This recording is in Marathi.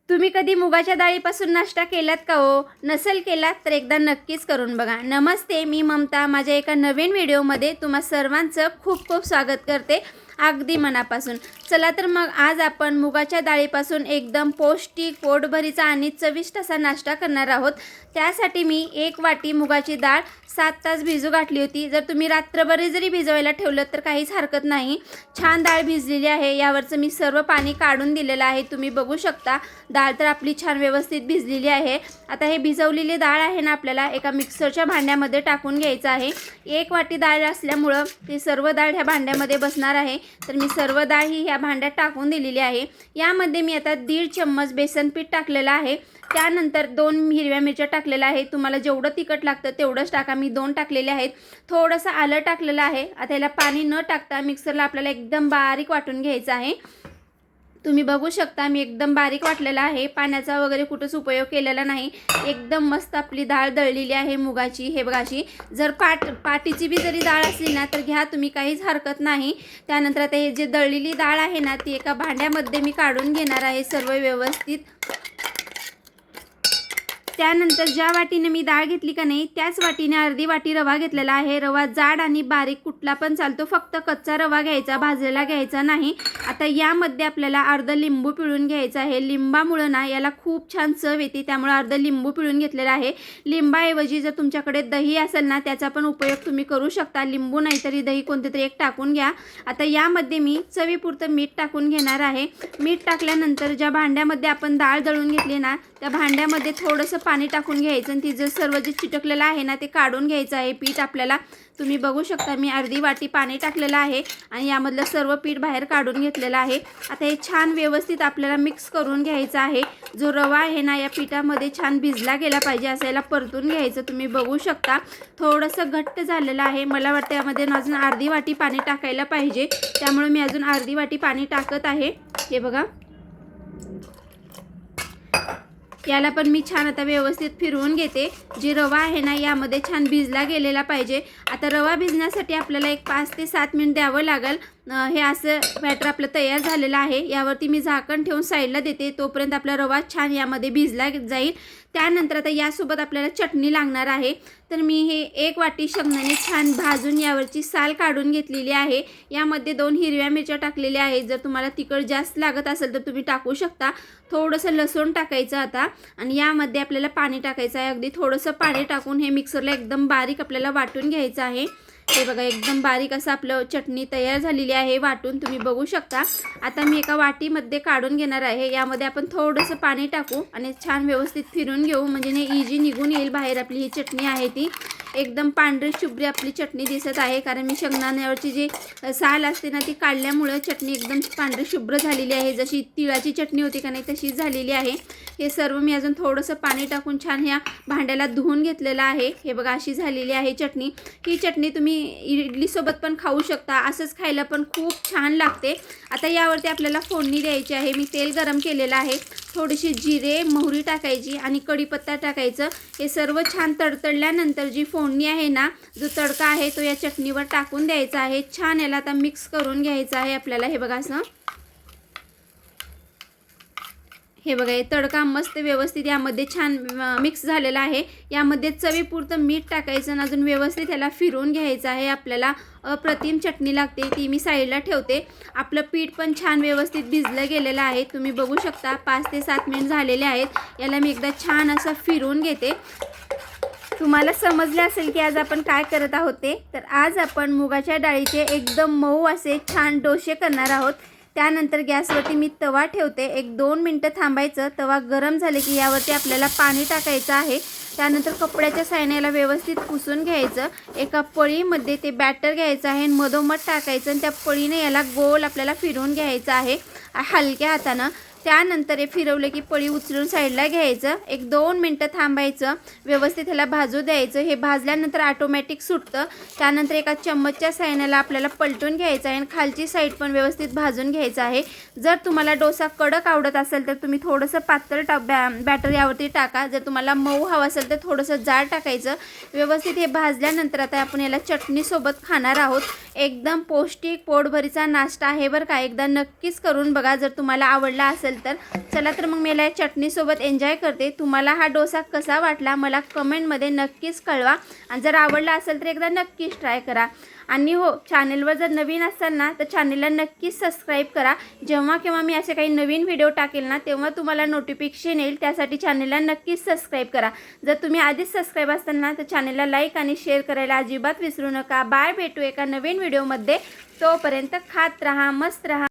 तुम्ही कधी मुगाच्या डाळीपासून नाश्ता केलात का हो? नसेल केलात तर एकदा नक्कीच करून बघा. नमस्ते, मी ममता. माझ्या एका नवीन व्हिडिओमध्ये तुम्हा सर्वांचं खूप खूप स्वागत करते, अगदी मनापासून. चला तर मग आज आपण मुगाच्या डाळीपासून एकदम पौष्टिक, पोटभरीचा आणि चविष्ट असा नाश्ता करणार आहोत. त्यासाठी मी 1 वाटी मुगाची डाळ 7 तास भिजू घातली होती. जर तुम्ही रात्रभर जरी भिजवायला ठेवलं तर काहीच हरकत नाही. छान डाळ भिजलेली आहे. यावरचं मी सर्व पाणी काढून दिलेलं आहे. तुम्ही बघू शकता डाळ तर आपली छान व्यवस्थित भिजलेली आहे. आता हे भिजवलेली डाळ आहे ना, आपल्याला एका मिक्सरच्या भांड्यामध्ये टाकून घ्यायचं आहे. 1 वाटी डाळ असल्यामुळं ते सर्व डाळ ह्या भांड्यामध्ये बसणार आहे. तर मी सर्व डाळ ही ह्या भांड्यात टाकून दिलेली आहे. यामध्ये मी आता 1.5 चम्मच बेसन पीठ टाकलेलं आहे. त्यानंतर 2 हिरव्या मिरच्या टाकलेल्या आहेत. तुम्हाला जेवढं तिखट लागतं तेवढंच टाका. मी 2 टाकलेले आहेत. थोडंसं आलं टाकलेलं आहे. आता याला पाणी न टाकता मिक्सरला आपल्याला एकदम बारीक वाटून घ्यायचं आहे. तुम्ही बघू शकता मी एकदम बारीक वाटलेला आहे. पाण्याचा वगैरे कुठंच उपयोग केलेला नाही. एकदम मस्त आपली डाळ दळलेली आहे मुगाची. हे बघा अशी. जर पाटीची बी जरी डाळ असली ना तर घ्या तुम्ही, काहीच हरकत नाही. त्यानंतर आता हे जे दळलेली डाळ आहे ना ती एका भांड्यामध्ये मी काढून घेणार आहे सर्व व्यवस्थित. त्यानंतर ज्या वाटीने मी डाळ घेतली का नाही त्याच वाटीने अर्धी वाटी रवा घेतलेला आहे. रवा जाड आणि बारीक कुठला पण चालतो, फक्त कच्चा रवा घ्यायचा, भाजलेला घ्यायचा नाही. आता यामध्ये आपल्याला अर्ध लिंबू पिळून घ्यायचं आहे. लिंबामुळं ना याला खूप छान चव येते, त्यामुळे अर्ध लिंबू पिळून घेतलेला आहे. लिंबाऐवजी जर तुमच्याकडे दही असेल ना त्याचा पण उपयोग तुम्ही करू शकता. लिंबू नाही तरी दही कोणते तरी एक टाकून घ्या. आता यामध्ये मी चवीपुरतं मीठ टाकून घेणार आहे. मीठ टाकल्यानंतर ज्या भांड्यामध्ये आपण डाळ दळून घेतली ना त्या भांड्यामध्ये थोडंसं पाणी टाकून घ्यायचं आणि तिचं सर्व जे चिटकलेलं आहे ना ते काढून घ्यायचं आहे पीठ आपल्याला. तुम्ही बघू शकता मी अर्धी वाटी पाणी टाकलेलं आहे आणि यामधलं सर्व पीठ बाहेर काढून घेतलेलं आहे. आता हे छान व्यवस्थित आपल्याला मिक्स करून घ्यायचं आहे. जो रवा आहे ना या पिठामध्ये छान भिजला गेला पाहिजे असं याला परतून घ्यायचं. तुम्ही बघू शकता थोडंसं घट्ट झालेलं आहे. मला वाटतं यामध्ये अजून अर्धी वाटी पाणी टाकायला पाहिजे, त्यामुळे मी अजून अर्धी वाटी पाणी टाकत आहे. हे बघा, याला पण मी छान आता व्यवस्थित फिरवून घेते. जे रवा आहे ना यामध्ये छान भिजला गेलेला पाहिजे. आता रवा भिजण्यासाठी आपल्याला एक 5 ते 7 मिनिट द्यावं लागेल. हे असं बॅटर आपलं तयार झालेलं आहे. यावरती मी झाकण ठेवून साईडला देते, तोपर्यंत आपला रवा छान यामध्ये भिजला जाईल. त्यानंतर आता यासोबत आपल्याला चटणी लागणार आहे. तर मी हे 1 वाटी शेंगदाणे छान भाजून यावरची साल काढून घेतलेली आहे. यामध्ये 2 हिरव्या मिरच्या टाकलेल्या आहेत. जर तुम्हाला तिखट जास्त लागत असेल तर तुम्ही टाकू शकता. थोडंसं लसूण टाकायचं आता आणि यामध्ये आपल्याला पाणी टाकायचं आहे. अगदी थोडंसं पाणी टाकून हे मिक्सरला एकदम बारीक आपल्याला वाटून घ्यायचं आहे. हे बघा एकदम बारीक असं आपलं चटणी तयार झालेली आहे वाटून, तुम्ही बघू शकता. आता मी एका वाटीमध्ये काढून घेणार आहे. यामध्ये आपण थोडंसं पाणी टाकू आणि छान व्यवस्थित फिरून घेऊ, म्हणजे इजी निघून येईल बाहेर. आपली ही चटणी आहे ती एकदम पांढरी शुभ्र आपली चटणी दिसत आहे, कारण मी शेंगदाण्यावरची जी साल असते ना ती काढल्यामुळं चटणी एकदम पांढरी शुभ्र झालेली आहे. जशी तिळाची चटणी होती का नाही तशीच झालेली आहे. हे सर्व मी अजून थोडंसं पाणी टाकून छान ह्या भांड्याला धुवून घेतलेलं आहे. हे बघा अशी झालेली आहे चटणी. ही चटणी तुम्ही इडलीसोबत पण खाऊ शकता, असंच खायला पण खूप छान लागते. आता यावरती आपल्याला फोडणी द्यायची आहे. मी तेल गरम केलेलं आहे. थोडीशी जिरे मोहरी टाकायची आणि कढीपत्ता टाकायचं. हे सर्व छान तडतडल्यानंतर जी फोडणी आहे ना, जो तडका आहे तो या चटणीवर टाकून द्यायचा आहे. छान याला आता मिक्स करून घ्यायचं आहे आपल्याला. हे बघा असं, हे बघा हे तडका मस्त व्यवस्थित यामध्ये छान मिक्स झालेला आहे. यामध्ये चवीपुरतं मीठ टाकायचं आणि अजून व्यवस्थित याला फिरवून घ्यायचं आहे आपल्याला. अप्रतिम चटणी लागते, ती मी साईडला ठेवते. आपलं पीठ पण छान व्यवस्थित भिजलं गेलेलं आहे. तुम्ही बघू शकता 5 ते 7 मिनिट झालेले आहेत. याला मी एकदा छान असं फिरवून घेते. तुम्हाला समजले असेल की आज आपण काय करत आहोत ते. तर आज आपण मुगाच्या डाळीचे एकदम मऊ असे छान डोसे करणार आहोत. त्यानंतर गॅसवरती मी तवा ठेवते. 1-2 मिनटं थांबायचं. तवा गरम झाले की यावरती आपल्याला पाणी टाकायचं आहे. त्यानंतर कपड्याच्या साहाय्याने व्यवस्थित पुसून घ्यायचं. एका पळीमध्ये ते बॅटर घ्यायचं आहे आणि मधोमध टाकायचं आणि त्या पळीने याला गोल आपल्याला फिरवून घ्यायचं आहे हलक्या हातानं. त्यानंतर हे फिरवलं की पळी उचलून साईडला घ्यायचं. 1-2 मिनटं थांबायचं. व्यवस्थित ह्याला भाजू द्यायचं. हे भाजल्यानंतर ऑटोमॅटिक सुटतं. त्यानंतर एका चम्मचच्या साहाय्याने आपल्याला पलटून घ्यायचं आहे आणि खालची साईड पण व्यवस्थित भाजून घ्यायचं आहे. जर तुम्हाला डोसा कडक आवडत असेल तर तुम्ही थोडंसं पातळ बॅटर यावरती टाका. जर तुम्हाला मऊ हवं असेल तर थोडंसं जाड टाकायचं. व्यवस्थित हे भाजल्यानंतर आता आपण याला चटणीसोबत खाणार आहोत. एकदम पौष्टिक पोटभरीचा नाश्ता आहे बरं का. एकदा नक्कीच करून बघा. जर तुम्हाला आवडला असेल असेल तर. चला तर मग मी या चटणीसोबत एन्जॉय करते. तुम्हाला हा डोसा कसा वाटला मला कमेंटमध्ये नक्कीच कळवा आणि जर आवडला असेल तर एकदा नक्कीच ट्राय करा. आणि हो, चॅनलवर जर नवीन असाल ना तर चॅनलला नक्कीच सबस्क्राईब करा. जेव्हा केव्हा मी असे काही नवीन व्हिडिओ टाकेल ना तेव्हा तुम्हाला नोटिफिकेशन येईल. त्यासाठी चॅनलला नक्कीच सबस्क्राईब करा. जर तुम्ही आधीच सबस्क्राईब असाल ना तर चॅनलला लाईक आणि शेअर करायला अजिबात विसरू नका. बाय, भेटू एका नवीन व्हिडिओमध्ये. तोपर्यंत खात राहा, मस्त राहा.